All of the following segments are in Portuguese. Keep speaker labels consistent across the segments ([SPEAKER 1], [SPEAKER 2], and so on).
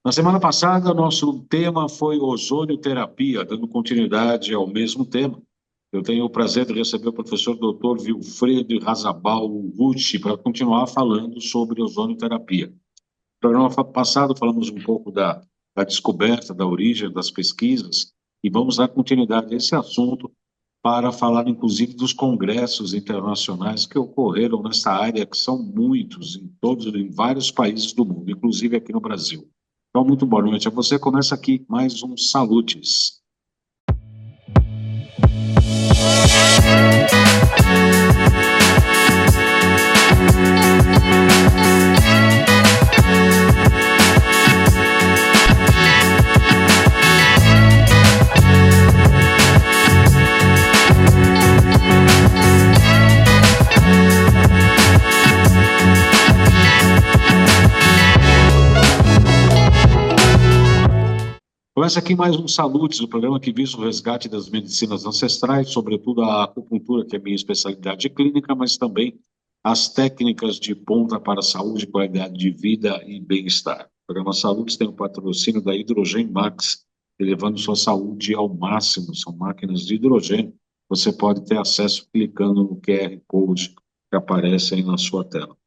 [SPEAKER 1] Na semana passada, nosso tema foi ozonioterapia, dando continuidade ao mesmo tema. Eu tenho o prazer de receber o professor Dr. Vilfredo Razabal Rucci para continuar falando sobre ozonioterapia. No programa passado, falamos um pouco da descoberta, da origem das pesquisas, e vamos dar continuidade a esse assunto para falar, inclusive, dos congressos internacionais que ocorreram nessa área, que são muitos, em vários países do mundo, inclusive aqui no Brasil. Então, muito boa noite a você. Começa aqui mais um Salutes. Começa aqui mais um Salutes, o programa que visa o resgate das medicinas ancestrais, sobretudo a acupuntura, que é a minha especialidade clínica, mas também as técnicas de ponta para a saúde, qualidade de vida e bem-estar. O programa Salutes tem o patrocínio da Hidrogen Max, elevando sua saúde ao máximo. São máquinas de hidrogênio. Você pode ter acesso clicando no QR Code que aparece aí na sua tela.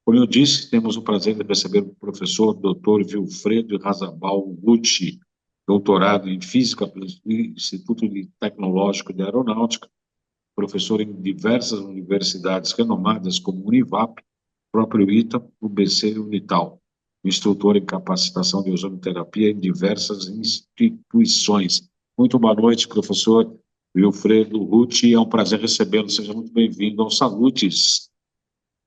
[SPEAKER 1] Como eu disse, temos o prazer de receber o professor Dr. Vilfredo Razabal Gucci, doutorado em Física pelo Instituto Tecnológico de Aeronáutica, professor em diversas universidades renomadas como Univap, próprio ITA, UBC e Unital, instrutor em capacitação de ozonoterapia em diversas instituições. Muito boa noite, professor Vilfredo Gucci, é um prazer recebê-lo, seja muito bem-vindo ao Salutes.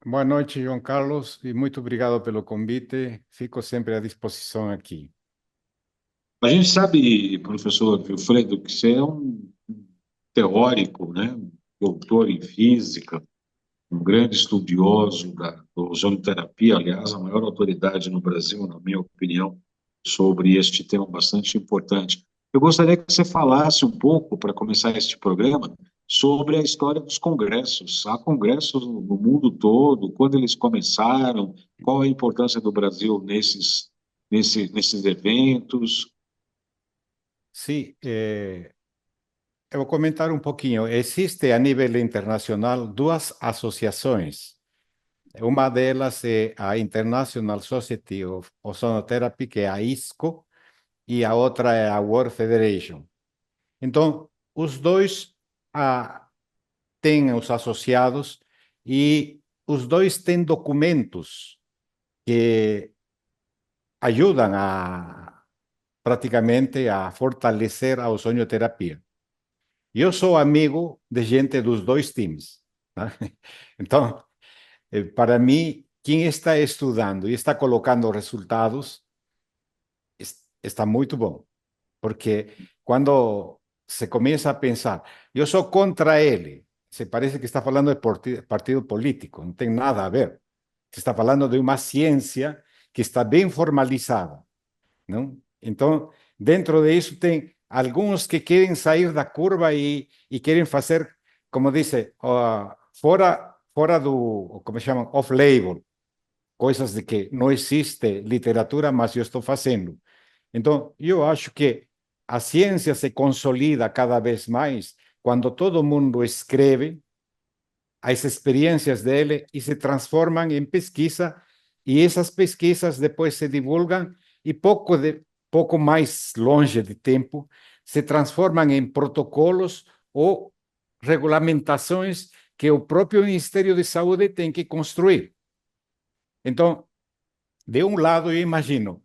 [SPEAKER 2] Boa noite, João Carlos, e muito obrigado pelo convite. Fico sempre à disposição aqui.
[SPEAKER 1] A gente sabe, professor Wilfredo, que você é um teórico, né? Doutor em física, um grande estudioso da ozonoterapia, aliás, a maior autoridade no Brasil, na minha opinião, sobre este tema bastante importante. Eu gostaria que você falasse um pouco, para começar este programa, sobre a história dos congressos. Há congressos no mundo todo, quando eles começaram, qual a importância do Brasil nesses eventos.
[SPEAKER 2] Sim, eu vou comentar um pouquinho. Existe a nível internacional duas associações. Uma delas é a International Society of Ozonotherapy, que é a ISCO, e a outra é a World Federation. Então, os dois têm os associados e os dois têm documentos que ajudam praticamente a fortalecer a ozonioterapia. Eu sou amigo de gente dos dois times, né? Então, para mim, quem está estudando e está colocando resultados está muito bom, porque quando se começa a pensar, eu sou contra ele, se parece que está falando de partido político, não tem nada a ver. Se está falando de uma ciência que está bem formalizada, não? Então, dentro disso tem alguns que querem sair da curva e querem fazer, como dice, fora do, como chamam, off-label, coisas de que não existe literatura, mas eu estou fazendo. Então, eu acho que a ciência se consolida cada vez mais quando todo mundo escreve as experiências dele e se transformam em pesquisa, e essas pesquisas depois se divulgam e pouco mais longe de tempo se transformam em protocolos ou regulamentações que o próprio Ministério de Saúde tem que construir. Então, de um lado, eu imagino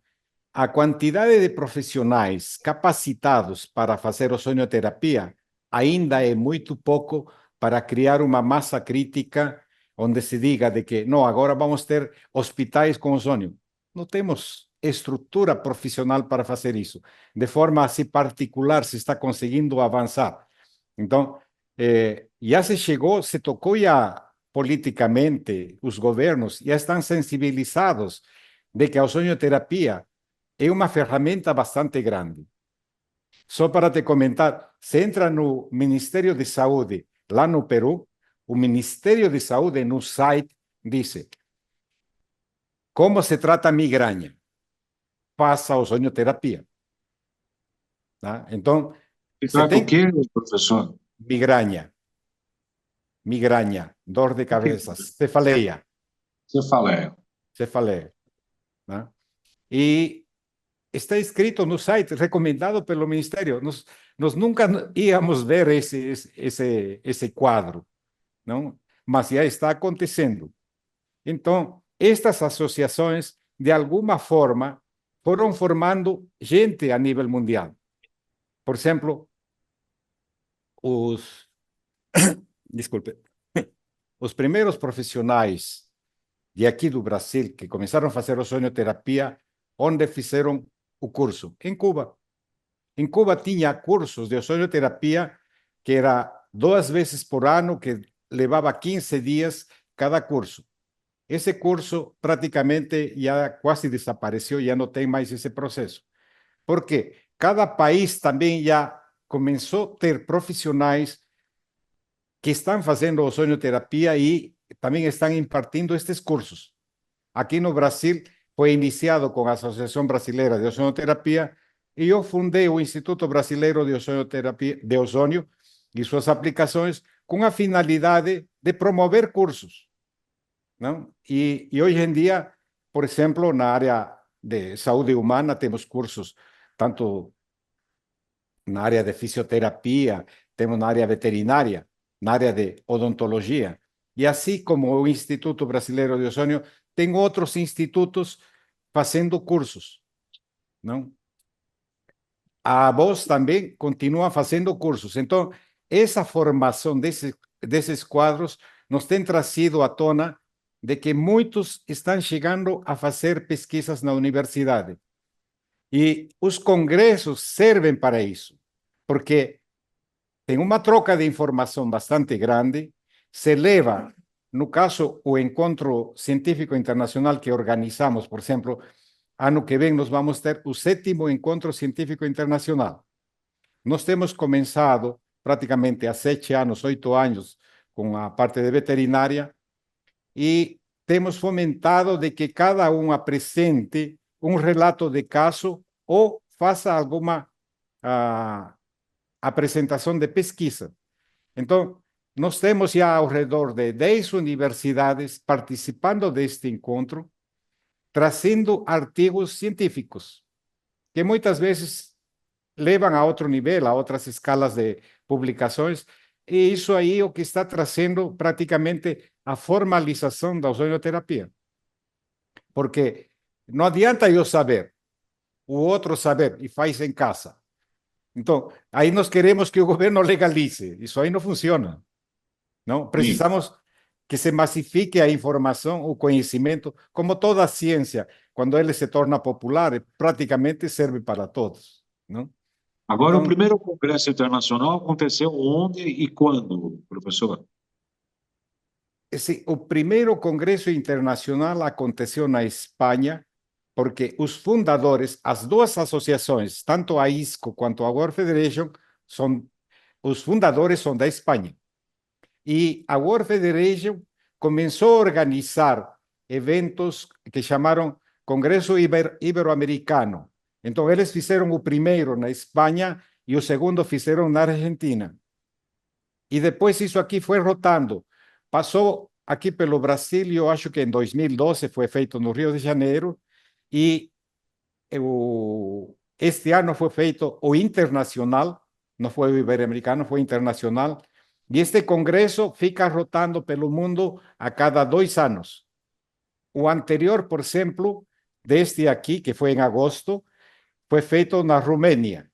[SPEAKER 2] a quantidade de profissionais capacitados para fazer ozonioterapia ainda é muito pouco para criar uma massa crítica onde se diga de que, não, agora vamos ter hospitais com ozônio. Não temos estrutura profissional para fazer isso. De forma assim particular, se está conseguindo avançar. Então, já se chegou, se tocou já politicamente, os governos já estão sensibilizados de que a ozonioterapia é uma ferramenta bastante grande. Só para te comentar, se entra no Ministério de Saúde, lá no Peru, o Ministério de Saúde no site diz como se trata a migraña. faça ozonioterapia. Tá? Então,
[SPEAKER 1] Se
[SPEAKER 2] você
[SPEAKER 1] trata o
[SPEAKER 2] tem
[SPEAKER 1] quê, professor?
[SPEAKER 2] migraña, dor de
[SPEAKER 1] O que
[SPEAKER 2] cabeça, cefaleia,
[SPEAKER 1] você fala? É,
[SPEAKER 2] cefaleia. Né? E está escrito no site, recomendado pelo Ministério. Nós nunca íamos ver esse quadro, não? Mas já está acontecendo. Então, estas associações, de alguma forma, foram formando gente a nível mundial. Por exemplo, os, desculpe, os primeiros profissionais de aqui do Brasil que começaram a fazer ozonioterapia, onde fizeram o curso? Em Cuba. Em Cuba tinha cursos de ozonioterapia que era 2 vezes por ano, que levava 15 dias cada curso. Esse curso praticamente já quase desapareceu, já não tem mais esse processo. Porque cada país também já começou a ter profissionais que estão fazendo ozonioterapia e também estão impartindo estes cursos. Aqui no Brasil foi iniciado com a Associação Brasileira de Ozonioterapia e eu fundei o Instituto Brasileiro de Ozonioterapia, de Ozônio e suas aplicações com a finalidade de promover cursos, não? E hoje em dia, por exemplo, na área de saúde humana, temos cursos tanto na área de fisioterapia, temos na área veterinária, na área de odontologia. E assim como o Instituto Brasileiro de Ozônio, tem outros institutos fazendo cursos, não? A voz também continua fazendo cursos. Então, essa formação desses quadros nos tem trazido à tona de que muitos estão chegando a fazer pesquisas na universidade. E os congressos servem para isso, porque tem uma troca de informação bastante grande, se leva, no caso, o encontro científico internacional que organizamos, por exemplo, ano que vem nós vamos ter o 7º Encontro Científico Internacional. Nós temos começado praticamente há 7 anos, 8 anos, com a parte de veterinária, e temos fomentado de que cada um apresente um relato de caso ou faça alguma apresentação de pesquisa. Então, nós temos já ao redor de 10 universidades participando deste encontro, trazendo artigos científicos, que muitas vezes levam a outro nível, a outras escalas de publicações, e isso aí é o que está trazendo praticamente a formalização da ozonioterapia. Porque não adianta eu saber, o outro saber, e faz em casa. Então, aí nós queremos que o governo legalize. Isso aí não funciona. Não?
[SPEAKER 1] sim.
[SPEAKER 2] Precisamos que se massifique a informação, o conhecimento, como toda a ciência, quando ele se torna popular, praticamente serve para todos. Não?
[SPEAKER 1] Agora, o
[SPEAKER 2] Então,
[SPEAKER 1] primeiro congresso internacional aconteceu onde e quando, professor?
[SPEAKER 2] o primeiro congresso internacional aconteceu na Espanha, porque os fundadores, as duas associações, tanto a ISCO quanto a World Federation, os fundadores são da Espanha. E a World Federation começou a organizar eventos que chamaram Congresso Ibero-Americano. Então, eles fizeram o primeiro na Espanha e o segundo fizeram na Argentina. E depois isso aqui foi rotando. Passou aqui pelo Brasil, e eu acho que em 2012 foi feito no Rio de Janeiro, e este ano foi feito o internacional, não foi o ibero-americano, foi internacional, e este congresso fica rotando pelo mundo a cada 2 anos. O anterior, por exemplo, deste aqui, que foi em agosto, foi feito na Romênia.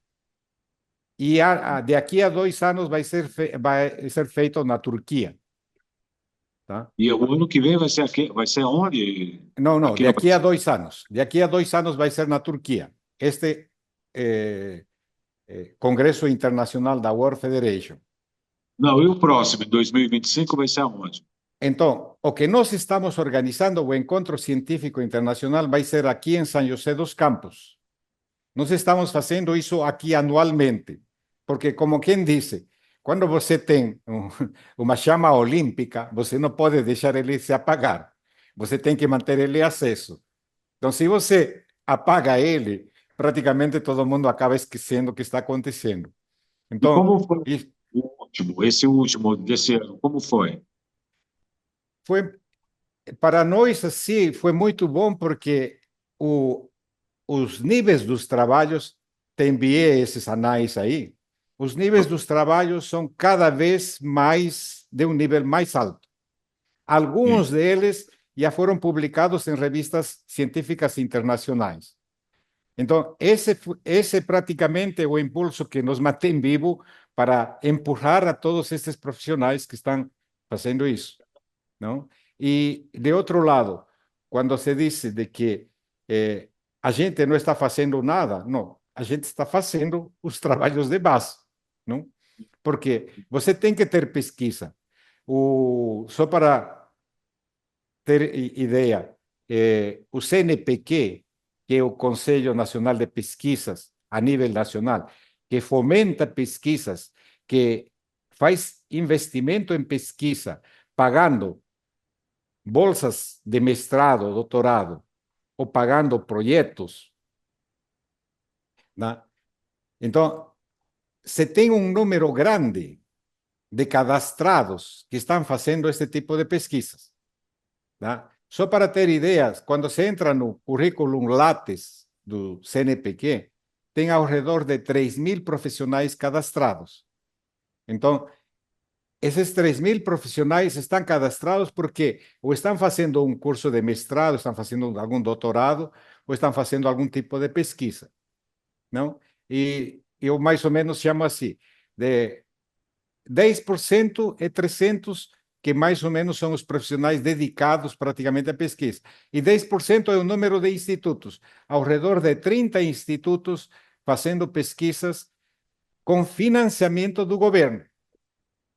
[SPEAKER 2] E de aqui a 2 anos vai ser feito na Turquia. Tá?
[SPEAKER 1] E o ano que vem vai ser aqui, vai ser onde?
[SPEAKER 2] Não, não,
[SPEAKER 1] Aqui
[SPEAKER 2] de
[SPEAKER 1] no
[SPEAKER 2] aqui a
[SPEAKER 1] Brasil.
[SPEAKER 2] 2 anos. De aqui a 2 anos vai ser na Turquia. Este Congresso Internacional da World Federation.
[SPEAKER 1] Não, e o próximo, em 2025, vai ser aonde?
[SPEAKER 2] Então, o que nós estamos organizando, o Encontro Científico Internacional, vai ser aqui em São José dos Campos. Nós estamos fazendo isso aqui anualmente, porque, como quem disse, quando você tem uma chama olímpica, você não pode deixar ele se apagar. Você tem que manter ele aceso. Então, se você apaga ele, praticamente todo mundo acaba esquecendo o que está acontecendo.
[SPEAKER 1] E
[SPEAKER 2] Então,
[SPEAKER 1] como foi esse último desse ano, como foi?
[SPEAKER 2] foi para nós assim, foi muito bom porque o, os níveis dos trabalhos, te enviei esses anais aí, os níveis dos trabalhos são cada vez mais de um nível mais alto. Alguns deles já foram publicados em revistas científicas internacionais. Então, esse praticamente é o impulso que nos mantém vivo para empurrar a todos estes profissionais que estão fazendo isso, não? E, de outro lado, quando se diz de que a gente não está fazendo nada, não, a gente está fazendo os trabalhos de base, não? Porque você tem que ter pesquisa. Só para ter ideia, o CNPq, que é o Conselho Nacional de Pesquisas a nível nacional, que fomenta pesquisas, que faz investimento em pesquisa, pagando bolsas de mestrado, doutorado, ou pagando projetos, né? Então, se tem um número grande de cadastrados que estão fazendo este tipo de pesquisas, né? Só para ter ideias, quando se entra no currículo Lattes do CNPq, tem ao redor de 3.000 profissionais cadastrados. Então, esses 3.000 profissionais estão cadastrados porque ou estão fazendo um curso de mestrado, estão fazendo algum doutorado, ou estão fazendo algum tipo de pesquisa, não? E eu mais ou menos chamo assim, de 10% é 300, que mais ou menos são os profissionais dedicados praticamente à pesquisa. E 10% é o número de institutos, ao redor de 30 institutos fazendo pesquisas com financiamento do governo,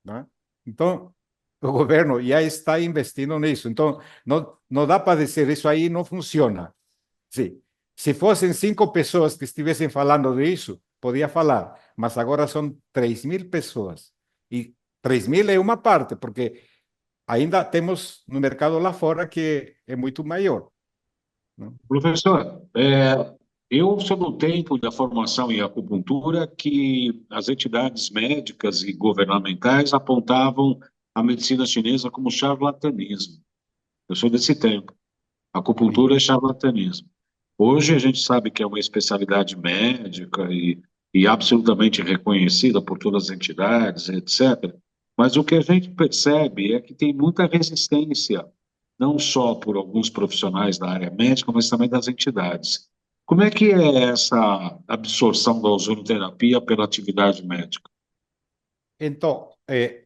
[SPEAKER 2] né? Então, o governo já está investindo nisso. Então, não dá para dizer isso aí não funciona. Sim. Se fossem 5 pessoas que estivessem falando disso, podia falar, mas agora são 3.000 pessoas. E 3.000 é uma parte, porque ainda temos no mercado lá fora que é muito maior, né?
[SPEAKER 1] Professor, eu sou do tempo da formação em acupuntura que as entidades médicas e governamentais apontavam a medicina chinesa como charlatanismo. Eu sou desse tempo.
[SPEAKER 2] Sim.
[SPEAKER 1] Acupuntura é charlatanismo. Hoje a gente sabe que é uma especialidade médica e absolutamente reconhecida por todas as entidades, etc. Mas o que a gente percebe é que tem muita resistência, não só por alguns profissionais da área médica, mas também das entidades. Como é que é essa absorção da ozonoterapia pela atividade médica?
[SPEAKER 2] Então,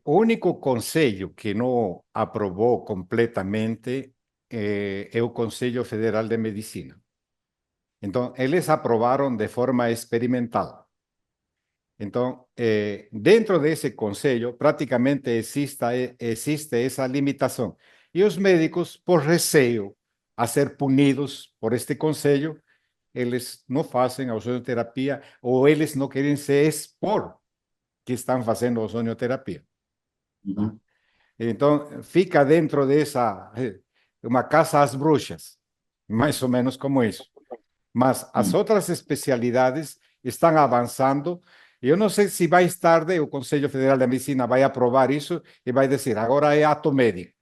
[SPEAKER 2] o único conselho que não aprovou completamente é o Conselho Federal de Medicina. Então, eles aprovaram de forma experimental. Então, dentro desse conselho, praticamente existe essa limitação. E os médicos, por receio a ser punidos por este conselho, eles não fazem ozonioterapia ou eles não querem se expor que estão fazendo ozonioterapia, tá?
[SPEAKER 1] Uhum.
[SPEAKER 2] Então, fica dentro dessa, uma caça às bruxas, mais ou menos como isso. Mas as
[SPEAKER 1] Uhum.
[SPEAKER 2] outras especialidades estão avançando. Eu não sei se mais tarde o Conselho Federal de Medicina vai aprovar isso e vai dizer, agora é ato médico,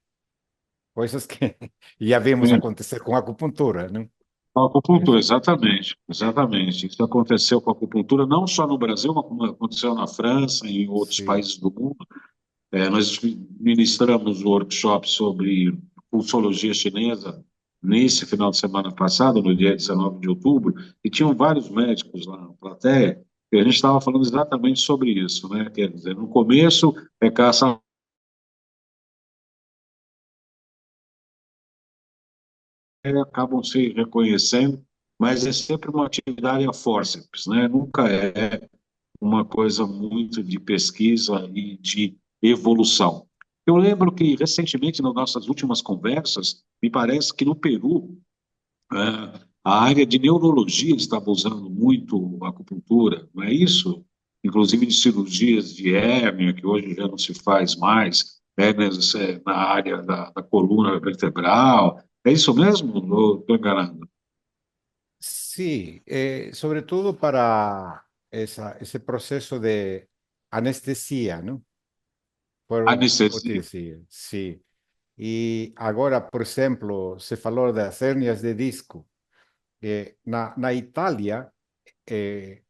[SPEAKER 2] coisas que já vimos acontecer com a acupuntura, né?
[SPEAKER 1] A acupuntura, exatamente, exatamente. Isso aconteceu com a acupuntura não só no Brasil, mas como aconteceu na França e em outros
[SPEAKER 2] Sim.
[SPEAKER 1] países do mundo. Nós ministramos um workshop sobre pulsologia chinesa nesse final de semana passado, no dia 19 de outubro, e tinham vários médicos lá na plateia, e a gente estava falando exatamente sobre isso, né? Quer dizer, no começo é caça, acabam se reconhecendo, mas é sempre uma atividade a forceps, né? Nunca é uma coisa muito de pesquisa e de evolução. Eu lembro que, recentemente, nas nossas últimas conversas, me parece que no Peru, a área de neurologia estava usando muito a acupuntura, não é isso? Inclusive de cirurgias de hérnia, que hoje já não se faz mais, hérnias na área da coluna vertebral. É isso mesmo? Ou estou enganando?
[SPEAKER 2] Sí, sobre todo para ese proceso de anestesia, ¿no? Por te
[SPEAKER 1] Anestesia.
[SPEAKER 2] decir, sí. E agora, por exemplo, se falou das hérnias de disco. Na Itália,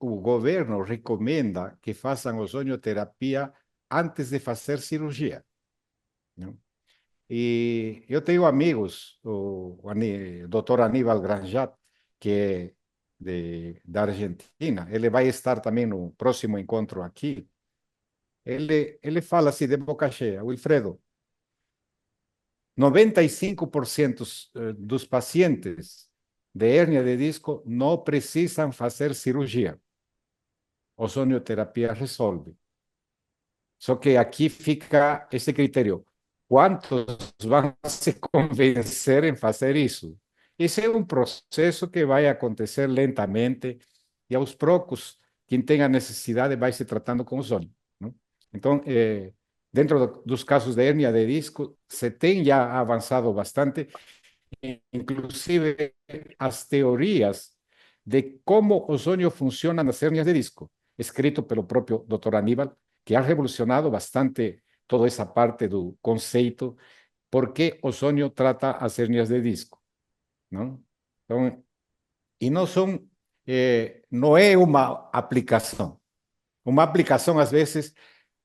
[SPEAKER 2] o governo recomenda que façam ozonioterapia antes de fazer cirurgia, né? E eu tenho amigos, o doutor Aníbal Granjat, que é da Argentina, ele vai estar também no próximo encontro aqui. Ele fala assim de boca cheia: Wilfredo, 95% dos pacientes de hérnia de disco não precisam fazer cirurgia. Ozonioterapia resolve. Só que aqui fica esse critério. Quantos vão se convencer em fazer isso? Esse é um processo que vai acontecer lentamente e aos poucos, quem tem a necessidade vai se tratando com ozônio, não? Então, dentro dos casos de hérnia de disco, se tem já avançado bastante, inclusive as teorias de como o ozônio funciona nas hérnias de disco, escrito pelo próprio Dr. Aníbal, que ha revolucionado bastante toda essa parte do conceito, por que o ozônio trata as hérnias de disco, não? Então, e não são, não é uma aplicação. Uma aplicação, às vezes,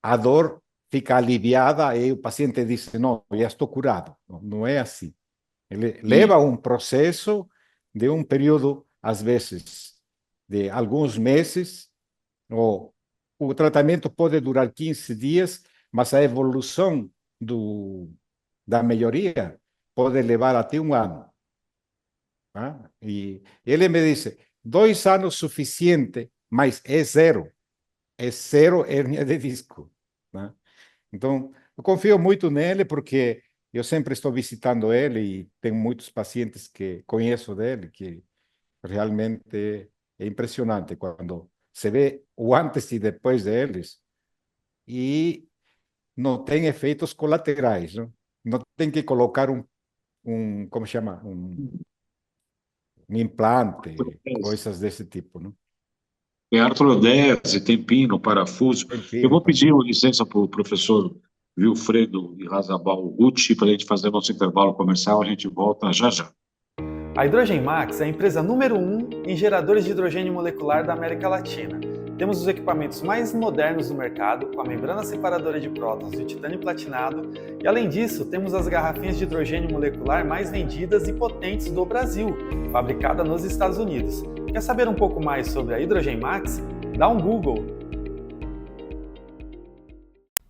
[SPEAKER 2] a dor fica aliviada e o paciente diz, não, já estou curado. Não, não é assim. Ele leva um processo de um período, às vezes, de alguns meses, ou o tratamento pode durar 15 dias, mas a evolução da melhoria pode levar até um ano. Tá? E ele me disse, 2 anos suficiente, mas é zero hérnia de disco. Né? Então, eu confio muito nele porque eu sempre estou visitando ele e tenho muitos pacientes que conheço dele, que realmente é impressionante quando se vê o antes e depois deles e não tem efeitos colaterais, não? Não tem que colocar como chama, um implante, coisas desse tipo, não?
[SPEAKER 1] Tem artrodese, tem pino, parafuso.
[SPEAKER 2] Tem
[SPEAKER 1] Eu
[SPEAKER 2] pino
[SPEAKER 1] vou
[SPEAKER 2] também.
[SPEAKER 1] pedir licença para o professor Wilfredo e Razabal Gucci para a gente fazer nosso intervalo comercial. A gente volta já já.
[SPEAKER 3] A Hydrogen Max é a empresa número 1 em geradores de hidrogênio molecular da América Latina. Temos os equipamentos mais modernos do mercado, com a membrana separadora de prótons de titânio platinado, e além disso, temos as garrafinhas de hidrogênio molecular mais vendidas e potentes do Brasil, fabricada nos Estados Unidos. Quer saber um pouco mais sobre a Hydrogen Max? Dá um Google.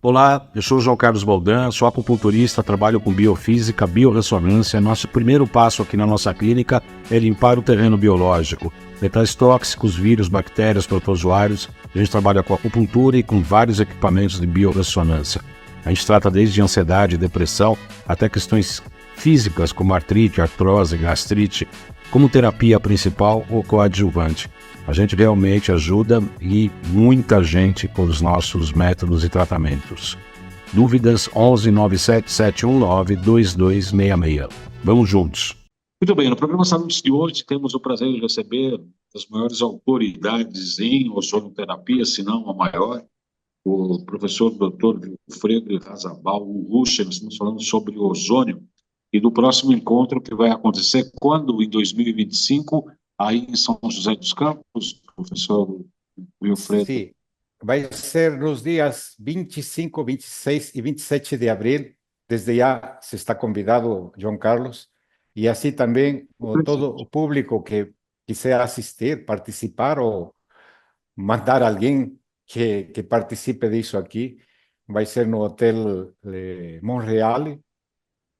[SPEAKER 4] Olá, eu sou o João Carlos Baldan, sou acupunturista, trabalho com biofísica, biorressonância. Nosso primeiro passo aqui na nossa clínica é limpar o terreno biológico. Metais tóxicos, vírus, bactérias, protozoários. A gente trabalha com acupuntura e com vários equipamentos de biorressonância. A gente trata desde ansiedade, depressão, até questões físicas como artrite, artrose, gastrite, como terapia principal ou coadjuvante. A gente realmente ajuda e muita gente com os nossos métodos e tratamentos. Dúvidas 11 97 719 2266. Vamos juntos.
[SPEAKER 1] Muito bem, no programa Saúde de hoje temos o prazer de receber as maiores autoridades em ozonoterapia, se não a maior, o professor Dr. Wilfredo Razabal Urrucha. Nós estamos falando sobre ozônio e do próximo encontro que vai acontecer quando? Em 2025, aí em São José dos Campos, professor Wilfredo.
[SPEAKER 2] Sim, vai ser nos dias 25, 26 e 27 de abril. Desde já se está convidado, João Carlos, e assim também todo o público que quiser assistir, participar ou mandar alguém que participe disso aqui. Vai ser no Hotel Montreal,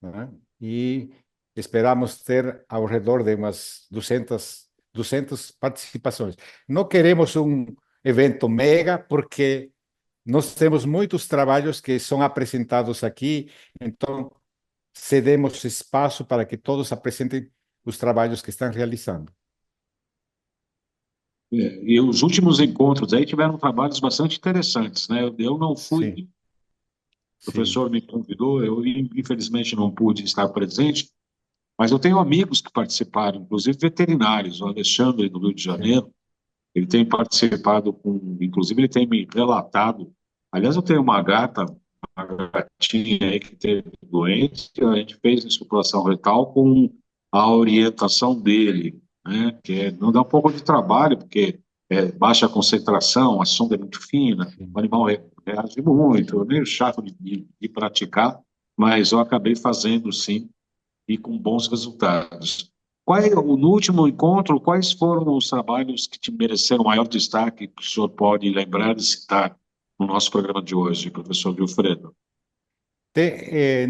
[SPEAKER 2] né? E esperamos ter ao redor de umas 200 participações. Não queremos um evento mega, porque nós temos muitos trabalhos que são apresentados aqui, então cedemos espaço para que todos apresentem os trabalhos que estão realizando.
[SPEAKER 1] E os últimos encontros aí tiveram trabalhos bastante interessantes, né? Eu não fui,
[SPEAKER 2] Sim,
[SPEAKER 1] o professor me convidou, eu infelizmente não pude estar presente, Mas eu tenho amigos que participaram, inclusive veterinários. O Alexandre, do Rio de
[SPEAKER 2] sim,
[SPEAKER 1] Janeiro, ele tem participado com, inclusive ele tem me relatado. Aliás, eu tenho uma gatinha aí que teve doente, a gente fez insuflação retal com a orientação dele, né? Que não dá um pouco de trabalho, porque é baixa concentração, a sonda é muito fina, o
[SPEAKER 2] sim.
[SPEAKER 1] animal reage muito, é meio chato de praticar, mas eu acabei fazendo sim, e com bons resultados. No último encontro, quais foram os trabalhos que te mereceram maior destaque que o senhor pode lembrar e citar no nosso programa de hoje, professor Wilfredo?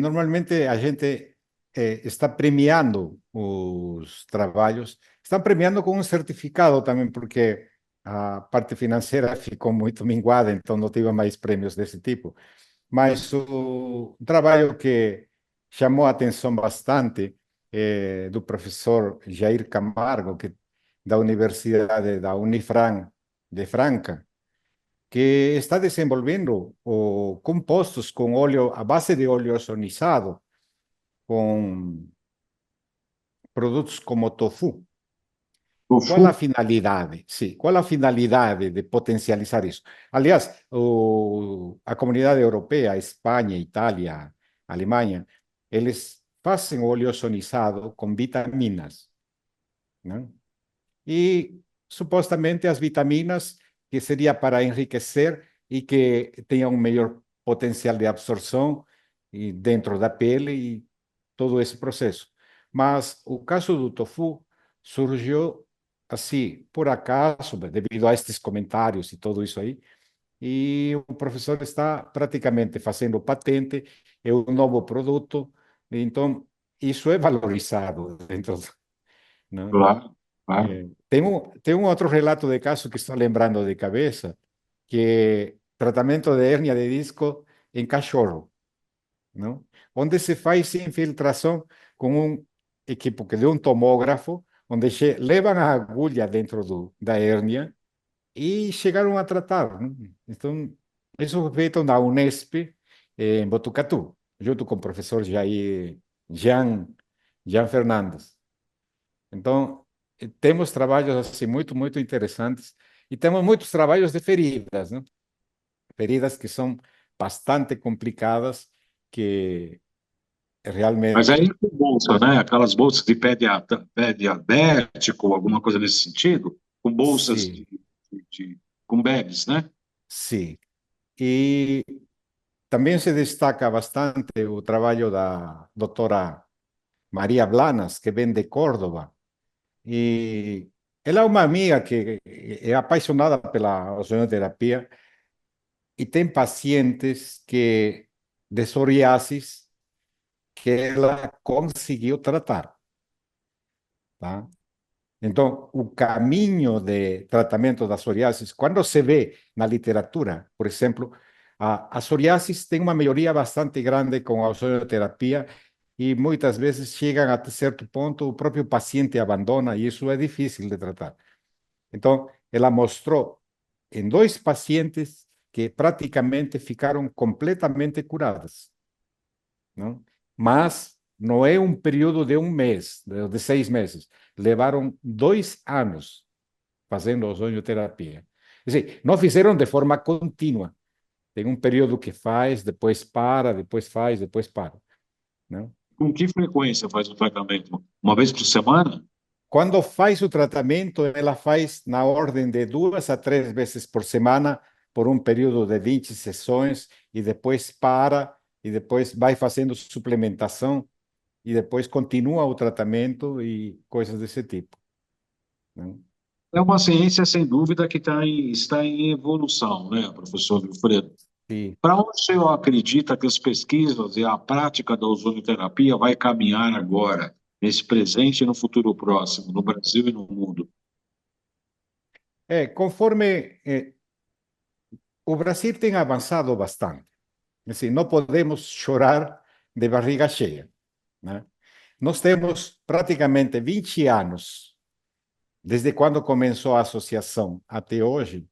[SPEAKER 2] Normalmente a gente está premiando os trabalhos, estão premiando com um certificado também, porque a parte financeira ficou muito minguada, então não tive mais prêmios desse tipo. Mas o trabalho que chamou a atenção bastante do professor Jair Camargo, da Universidade da Unifran de Franca, que está desenvolvendo compostos com óleo, a base de óleo ozonizado, com produtos como tofu. Qual
[SPEAKER 1] Tofu,
[SPEAKER 2] a finalidade? Sim, qual a finalidade de potencializar isso? Aliás, a comunidade europeia, Espanha, Itália, Alemanha, eles fazem óleo ozonizado com vitaminas, né? E supostamente as vitaminas que seria para enriquecer e que tenham um melhor potencial de absorção e dentro da pele e todo esse processo. Mas o caso do tofu surgiu assim, por acaso, devido a estes comentários e tudo isso aí, e o professor está praticamente fazendo patente, é um novo produto, então isso é valorizado dentro, né?
[SPEAKER 1] claro, claro.
[SPEAKER 2] Tem um outro relato de caso que estou lembrando de cabeça, que tratamento de hérnia de disco em cachorro, não? Onde se faz infiltração com um equipo que de um tomógrafo, onde levam a agulha dentro da hérnia e chegaram a tratar, não? Então, isso foi feito na Unesp, em Botucatu, junto com o professor Jean Fernandes. Então, temos trabalhos assim muito interessantes e temos muitos trabalhos de feridas, né? Feridas que são bastante complicadas, que
[SPEAKER 1] Mas aí
[SPEAKER 2] realmente,
[SPEAKER 1] com bolsa, né? Aquelas bolsas de pé diabético, alguma coisa nesse sentido, com bolsas
[SPEAKER 2] sim,
[SPEAKER 1] com bags, né?
[SPEAKER 2] sim. E também se destaca bastante o trabalho da doutora Maria Blanas, que vem de Córdoba. E ela é uma amiga que é apaixonada pela ozonoterapia e tem pacientes de psoriasis que ela conseguiu tratar, tá? Então, o caminho de tratamento da psoriasis, quando se vê na literatura, por exemplo, a psoriasis tem uma melhoria bastante grande com a ozonoterapia e muitas vezes chegam a certo ponto, o próprio paciente abandona e isso é difícil de tratar. Então, ela mostrou em dois pacientes que praticamente ficaram completamente curadas, não? Mas não é um período de um mês, de 6 meses. Levaram 2 anos fazendo ozonioterapia. Quer dizer, não fizeram de forma contínua. Tem um período que faz, depois para, depois faz, depois para, não?
[SPEAKER 1] Com que frequência faz o tratamento? Uma vez por semana?
[SPEAKER 2] Quando faz o tratamento, ela faz na ordem de 2 a 3 vezes por semana, por um período de 20 sessões, e depois para, e depois vai fazendo suplementação, e depois continua o tratamento e coisas desse tipo, né?
[SPEAKER 1] É uma ciência, sem dúvida, que está em evolução, né, professor Wilfredo?
[SPEAKER 2] E,
[SPEAKER 1] Para onde o senhor acredita que as pesquisas e a prática da ozonoterapia vai caminhar agora, nesse presente e no futuro próximo, no Brasil e no mundo?
[SPEAKER 2] conforme o Brasil tem avançado bastante, assim, não podemos chorar de barriga cheia, né? Nós temos praticamente 20 anos, desde quando começou a associação até hoje,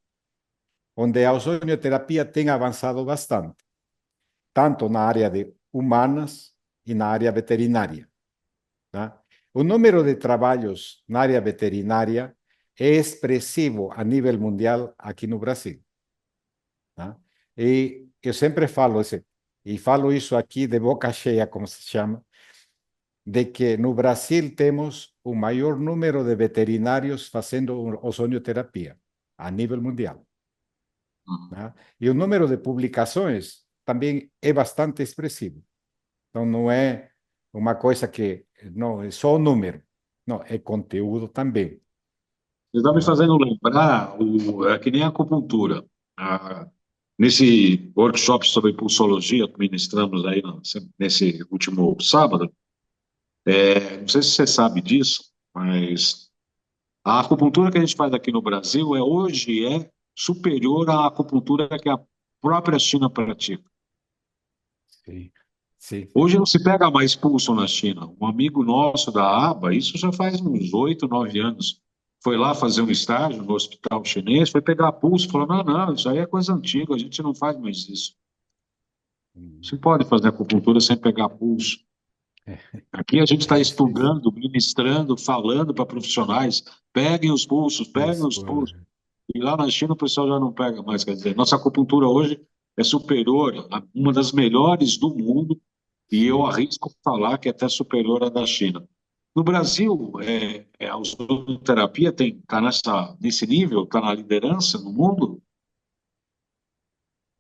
[SPEAKER 2] onde a ozonioterapia tem avançado bastante, tanto na área de humanas e na área veterinária, tá? o número de trabalhos na área veterinária é expressivo a nível mundial aqui no Brasil. Tá? E eu sempre falo, e falo isso aqui de boca cheia, como se chama, de que no Brasil temos o maior número de veterinários fazendo ozonioterapia a nível mundial. Tá? E o número de publicações também é bastante expressivo. Então, não é uma coisa que não é só o número, não, é conteúdo também.
[SPEAKER 1] Você está me fazendo lembrar, é que nem a acupuntura. Nesse workshop sobre pulsologia que ministramos aí nesse último sábado, não sei se você sabe disso, mas a acupuntura que a gente faz aqui no Brasil hoje é superior à acupuntura que a própria China pratica.
[SPEAKER 2] Sim, sim.
[SPEAKER 1] Hoje não se pega mais pulso na China. Um amigo nosso da ABA, isso já faz uns 8, 9 anos, foi lá fazer um estágio no hospital chinês, foi pegar pulso, falou, não, isso aí é coisa antiga, a gente não faz mais isso. Você pode fazer acupuntura sem pegar pulso. Aqui a gente está estudando, ministrando, falando para profissionais, peguem os pulsos, peguem os pulsos. E lá na China o pessoal já não pega mais, quer dizer, nossa acupuntura hoje é superior a uma das melhores do mundo, e eu arrisco falar que é até superior à da China. No Brasil, a ozonoterapia está nesse nível, está na liderança no mundo?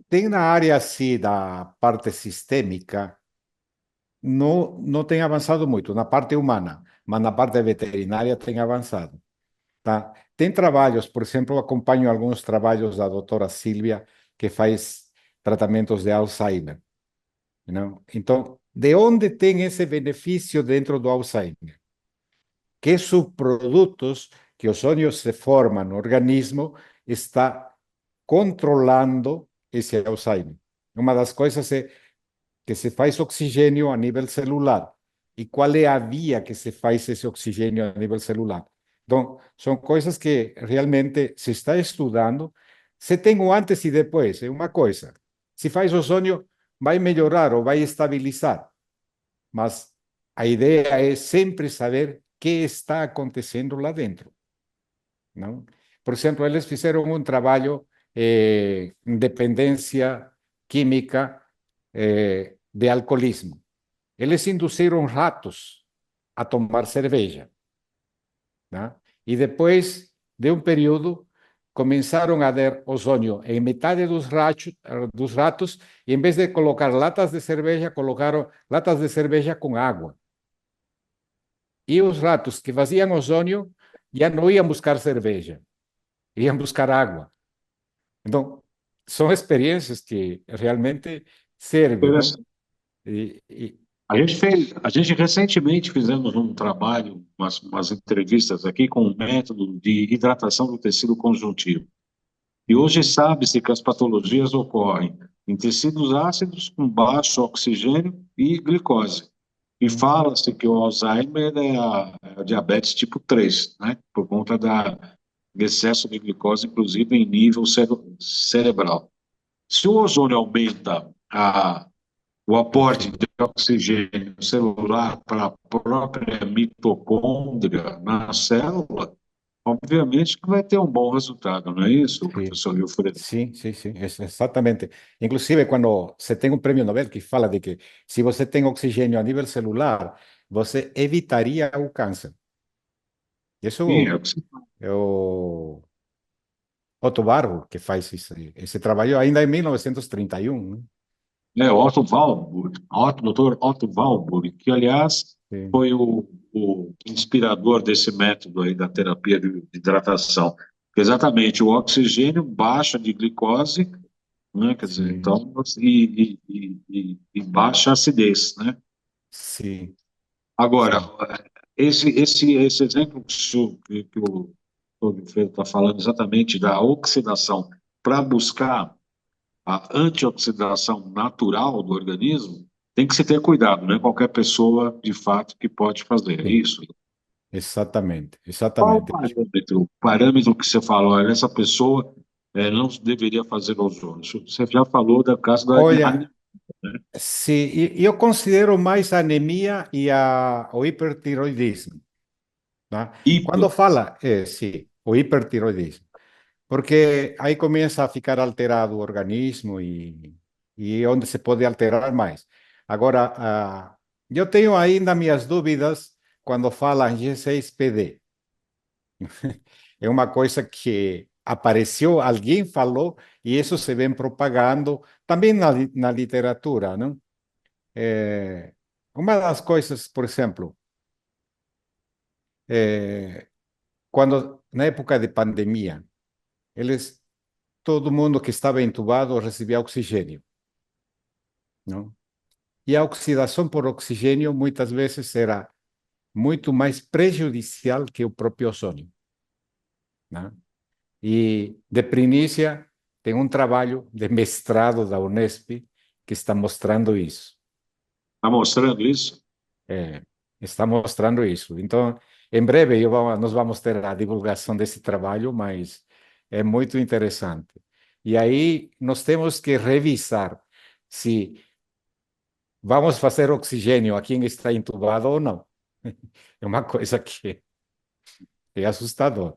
[SPEAKER 2] Tem na área assim da parte sistêmica, não tem avançado muito, na parte humana, mas na parte veterinária tem avançado. Tá? Tem trabalhos, por exemplo, eu acompanho alguns trabalhos da doutora Silvia, que faz tratamentos de Alzheimer. Não? Então, de onde tem esse benefício dentro do Alzheimer? Que subprodutos que o ozônio se forma no organismo está controlando esse Alzheimer. Uma das coisas é que se faz oxigênio a nível celular. E qual é a via que se faz esse oxigênio a nível celular? Então, são coisas que realmente se está estudando. Se tem o antes e depois, é uma coisa. Se faz ozônio, vai melhorar ou vai estabilizar. Mas a ideia é sempre saber o que está acontecendo lá dentro. Não? Por exemplo, eles fizeram um trabalho em dependência química de alcoolismo. Eles induziram ratos a tomar cerveja. Né? E depois de um período, começaram a dar ozônio em metade dos ratos, e em vez de colocar latas de cerveja, colocaram latas de cerveja com água. E os ratos que faziam ozônio já não iam buscar cerveja, iam buscar água. Então, são experiências que realmente servem. Não?
[SPEAKER 1] A gente recentemente fizemos um trabalho, umas entrevistas aqui com um método de hidratação do tecido conjuntivo. E hoje sabe-se que as patologias ocorrem em tecidos ácidos com baixo oxigênio e glicose. E fala-se que o Alzheimer é a diabetes tipo 3, né? Por conta do excesso de glicose, inclusive em nível cerebral. Se o ozônio aumenta o aporte de oxigênio celular para a própria mitocôndria na célula, obviamente que vai ter um bom resultado, não é isso, professor Wilfredo?
[SPEAKER 2] Sim, exatamente. Inclusive, quando você tem um prêmio Nobel que fala de que se você tem oxigênio a nível celular, você evitaria o câncer. Isso
[SPEAKER 1] Sim,
[SPEAKER 2] é o Otto Warburg que faz esse trabalho ainda em 1931. Né?
[SPEAKER 1] Otto Warburg, Dr. Otto Warburg, que, aliás, foi o inspirador desse método aí da terapia de hidratação. Exatamente, o oxigênio baixa de glicose, né? Quer dizer, então, e baixa a acidez, né?
[SPEAKER 2] Sim.
[SPEAKER 1] Agora, esse exemplo que o Wilfredo está falando exatamente da oxidação para buscar a antioxidação natural do organismo, tem que se ter cuidado, não é qualquer pessoa, de fato, que pode fazer isso.
[SPEAKER 2] Exatamente.
[SPEAKER 1] Qual o parâmetro que você falou? Olha, essa pessoa não deveria fazer ozônio. Você já falou do caso da
[SPEAKER 2] Olha, sim, e eu considero mais a anemia e o hipertiroidismo, tá?
[SPEAKER 1] Hiper.
[SPEAKER 2] Quando fala, sim, o hipertiroidismo, porque aí começa a ficar alterado o organismo e onde se pode alterar mais. Agora, eu tenho ainda minhas dúvidas quando fala em G6PD. É uma coisa que apareceu, alguém falou, e isso se vem propagando também na literatura, não? Uma das coisas, por exemplo, quando na época de pandemia, eles, todo mundo que estava entubado recebia oxigênio, não? E a oxidação por oxigênio muitas vezes era muito mais prejudicial que o próprio ozônio, né? E de primícia tem um trabalho de mestrado da Unesp que está mostrando isso.
[SPEAKER 1] Está mostrando isso?
[SPEAKER 2] É, está mostrando isso. Então, em breve nós vamos ter a divulgação desse trabalho, mas é muito interessante. E aí nós temos que revisar se vamos fazer oxigênio a quem está entubado ou não. É uma coisa que é assustador.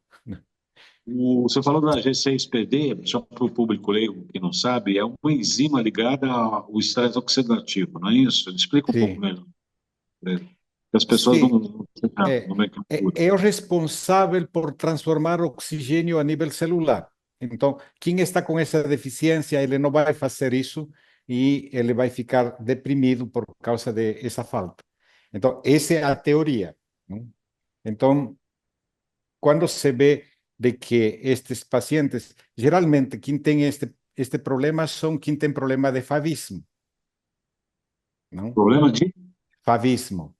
[SPEAKER 1] Você falou da G6PD, só para o público leigo que não sabe, é uma enzima ligada ao estresse oxidativo, não é isso? Explica um pouco
[SPEAKER 2] Sim,
[SPEAKER 1] melhor. As pessoas
[SPEAKER 2] sim.
[SPEAKER 1] não têm
[SPEAKER 2] É,
[SPEAKER 1] nomenclatura.
[SPEAKER 2] é o responsável por transformar oxigênio a nível celular. Então, quem está com essa deficiência, ele não vai fazer isso e ele vai ficar deprimido por causa dessa falta. Então, essa é a teoria, não? Então, quando se vê de que estes pacientes, geralmente quem tem este problema são quem tem problema de favismo, não?
[SPEAKER 1] Problema de?
[SPEAKER 2] Favismo.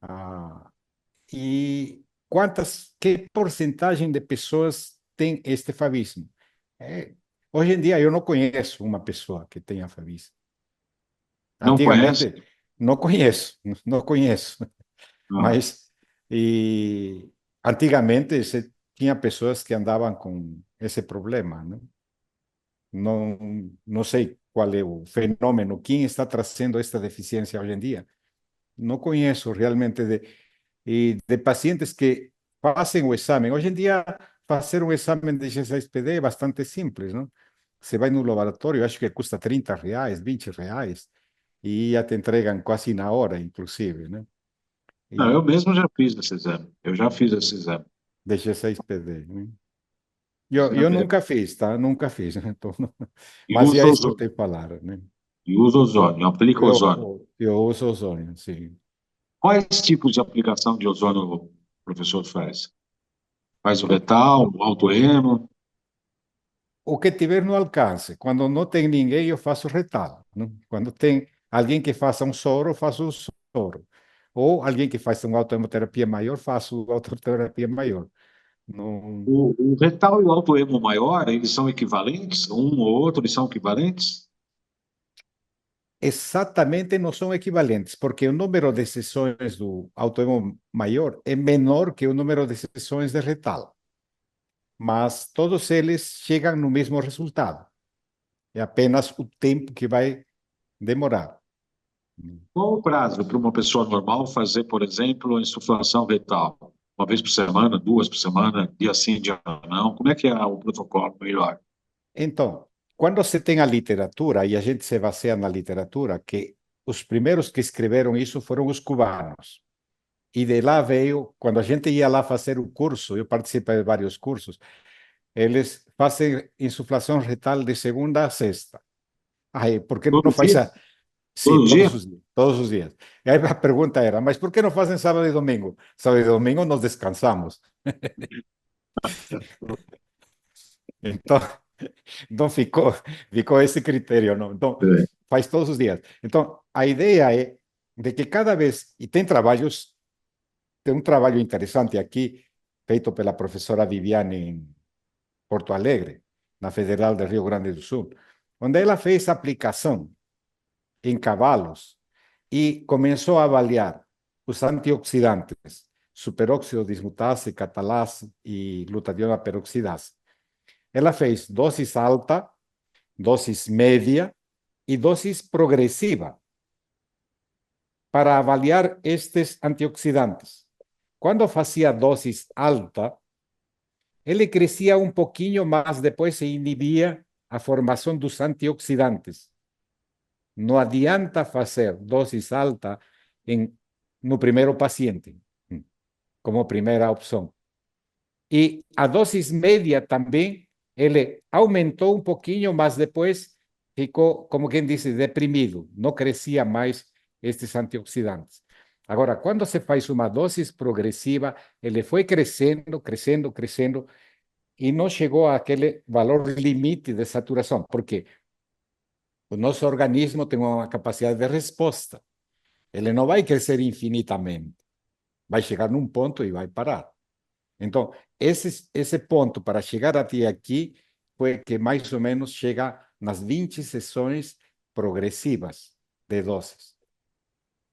[SPEAKER 2] Ah, e que porcentagem de pessoas tem este favismo? Hoje em dia eu não conheço uma pessoa que tenha favismo.
[SPEAKER 1] Não conhece?
[SPEAKER 2] Antigamente não conheço, não conheço,
[SPEAKER 1] Não.
[SPEAKER 2] mas e antigamente se tinha pessoas que andavam com esse problema, né? Não, não sei qual é o fenômeno, quem está trazendo esta deficiência hoje em dia. Não conheço realmente de pacientes que fazem o exame. Hoje em dia, fazer um exame de G6PD é bastante simples, não? Você vai no laboratório, acho que custa R$ 30, R$ 20, e já te entregam quase na hora, inclusive, né?
[SPEAKER 1] Não,
[SPEAKER 2] E
[SPEAKER 1] eu mesmo já fiz esse exame. Eu já fiz esse exame.
[SPEAKER 2] de G6PD, né?
[SPEAKER 1] O
[SPEAKER 2] Eu
[SPEAKER 1] exame
[SPEAKER 2] nunca fiz, tá? Nunca fiz, né? Então,
[SPEAKER 1] e
[SPEAKER 2] mas já
[SPEAKER 1] usa ozônio.
[SPEAKER 2] escutei falar, né?
[SPEAKER 1] E usa ozônio, aplica ozônio.
[SPEAKER 2] Eu uso ozônio, sim.
[SPEAKER 1] Quais tipos de aplicação de ozônio o professor faz? Faz o retal, o alto-hemo?
[SPEAKER 2] O que tiver no alcance. Quando não tem ninguém, eu faço retal, né? Quando tem alguém que faça um soro, eu faço um soro. Ou alguém que faça uma autoterapia maior, faço autoterapia maior. Não,
[SPEAKER 1] O retal e o alto-hemo maior, eles são equivalentes? Um ou outro, eles são equivalentes?
[SPEAKER 2] exatamente não são equivalentes, porque o número de sessões do autoemo maior é menor que o número de sessões de retal. Mas todos eles chegam no mesmo resultado. É apenas o tempo que vai demorar.
[SPEAKER 1] Qual o prazo para uma pessoa normal fazer, por exemplo, a insuflação retal? Uma vez por semana, duas por semana, dia sim, dia não? Como é que é o protocolo melhor?
[SPEAKER 2] Então, quando se tem a literatura, e a gente se baseia na literatura, que os primeiros que escreveram isso foram os cubanos. E de lá veio, quando a gente ia lá fazer o curso, eu participei de vários cursos, eles fazem insuflação retal de segunda a sexta. Aí, por que
[SPEAKER 1] Todo
[SPEAKER 2] não faz
[SPEAKER 1] dia?
[SPEAKER 2] a... Sim,
[SPEAKER 1] Todo dia?
[SPEAKER 2] todos os dias, todos os dias. E aí a pergunta era, mas por que não fazem sábado e domingo? Sábado e domingo nós descansamos. Então, então ficou esse critério, não? Então,
[SPEAKER 1] É.
[SPEAKER 2] faz todos os dias. Então, a ideia é de que cada vez, e tem um trabalho interessante aqui, feito pela professora Viviane em Porto Alegre, na Federal de Rio Grande do Sul, onde ela fez aplicação em cavalos e começou a avaliar os antioxidantes, superóxido dismutase, catalase e glutationa peroxidase. Ela fez doses alta, doses média e dosis progressiva para avaliar estes antioxidantes. Quando fazia dosis alta, ele crescia um pouquinho, mas depois se inibia a formação dos antioxidantes. Não adianta fazer dosis alta no primeiro paciente, como primeira opção. E a dosis média também, ele aumentou um pouquinho, mas depois ficou, como quem disse, deprimido. Não crescia mais estes antioxidantes. Agora, quando se faz uma dose progressiva, ele foi crescendo, crescendo, crescendo, e não chegou àquele valor limite de saturação. Por quê? O nosso organismo tem uma capacidade de resposta. Ele não vai crescer infinitamente. Vai chegar num ponto e vai parar. Então, esse ponto para chegar até aqui foi que mais ou menos chega nas 20 sessões progressivas de doses.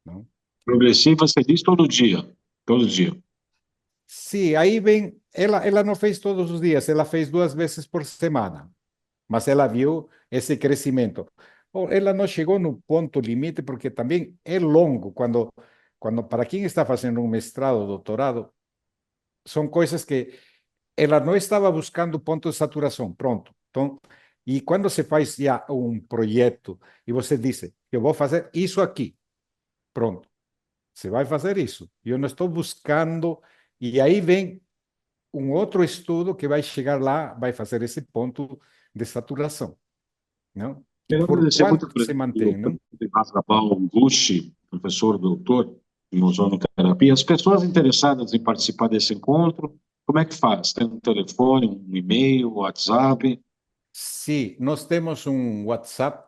[SPEAKER 2] Não?
[SPEAKER 1] Progressiva, você diz todo dia. Todo dia.
[SPEAKER 2] Sim, aí vem, ela não fez todos os dias, ela fez 2 vezes por semana, mas ela viu esse crescimento. Ela não chegou no ponto limite, porque também é longo, quando para quem está fazendo um mestrado, doutorado, são coisas que ela não estava buscando ponto de saturação, pronto. Então, e quando se faz já um projeto e você diz, eu vou fazer isso aqui, pronto, você vai fazer isso. Eu não estou buscando, e aí vem um outro estudo que vai chegar lá, vai fazer esse ponto de saturação, não?
[SPEAKER 1] Quero
[SPEAKER 2] Por
[SPEAKER 1] agradecer muito
[SPEAKER 2] quanto se mantém, não?
[SPEAKER 1] Razabal Gucci, professor, doutor em ozonoterapia. As pessoas interessadas em participar desse encontro, como é que faz? Tem um telefone, um e-mail, WhatsApp?
[SPEAKER 2] Sim, nós temos um WhatsApp,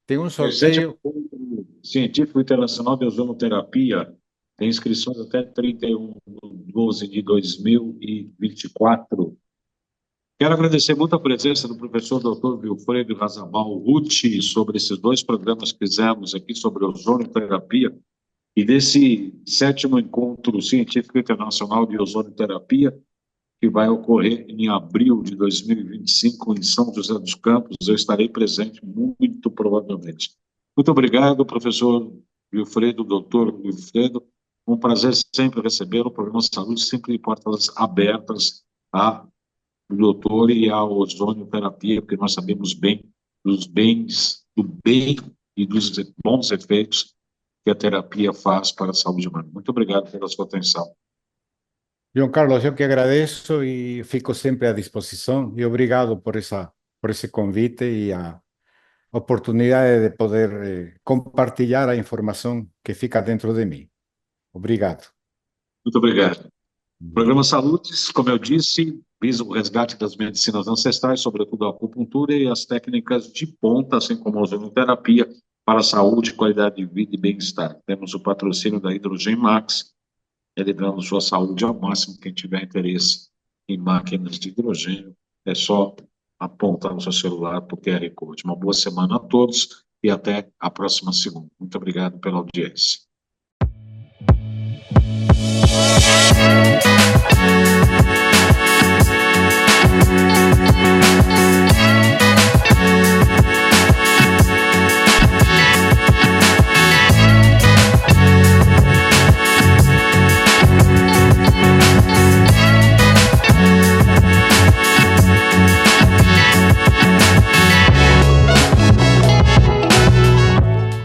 [SPEAKER 2] tem um
[SPEAKER 1] Presente
[SPEAKER 2] sorteio.
[SPEAKER 1] Científico Internacional de Ozonoterapia tem inscrições até 31/12 de 2024. Quero agradecer muito a presença do professor Dr. Vilfredo Razabal Rucci sobre esses 2 programas que fizemos aqui sobre ozonoterapia e desse 7º Encontro Científico Internacional de Ozonoterapia, que vai ocorrer em abril de 2025 em São José dos Campos. Eu estarei presente, muito provavelmente. Muito obrigado, professor Vilfredo, doutor Vilfredo. Um prazer sempre receber o programa Saúde, sempre de portas abertas a do doutor e a ozonioterapia, porque nós sabemos bem dos bens, do bem e dos bons efeitos que a terapia faz para a saúde humana. Muito obrigado pela sua atenção.
[SPEAKER 2] João Carlos, eu que agradeço e fico sempre à disposição. E obrigado por esse convite e a oportunidade de poder compartilhar a informação que fica dentro de mim. Obrigado.
[SPEAKER 1] Muito obrigado. O programa Saúdes, como eu disse, visa o resgate das medicinas ancestrais, sobretudo a acupuntura e as técnicas de ponta, assim como a ozonoterapia, para a saúde, qualidade de vida e bem-estar. Temos o patrocínio da Hidrogen Max, elevando sua saúde ao máximo. Quem tiver interesse em máquinas de hidrogênio, é só apontar no seu celular para o QR Code. Uma boa semana a todos e até a próxima segunda. Muito obrigado pela audiência.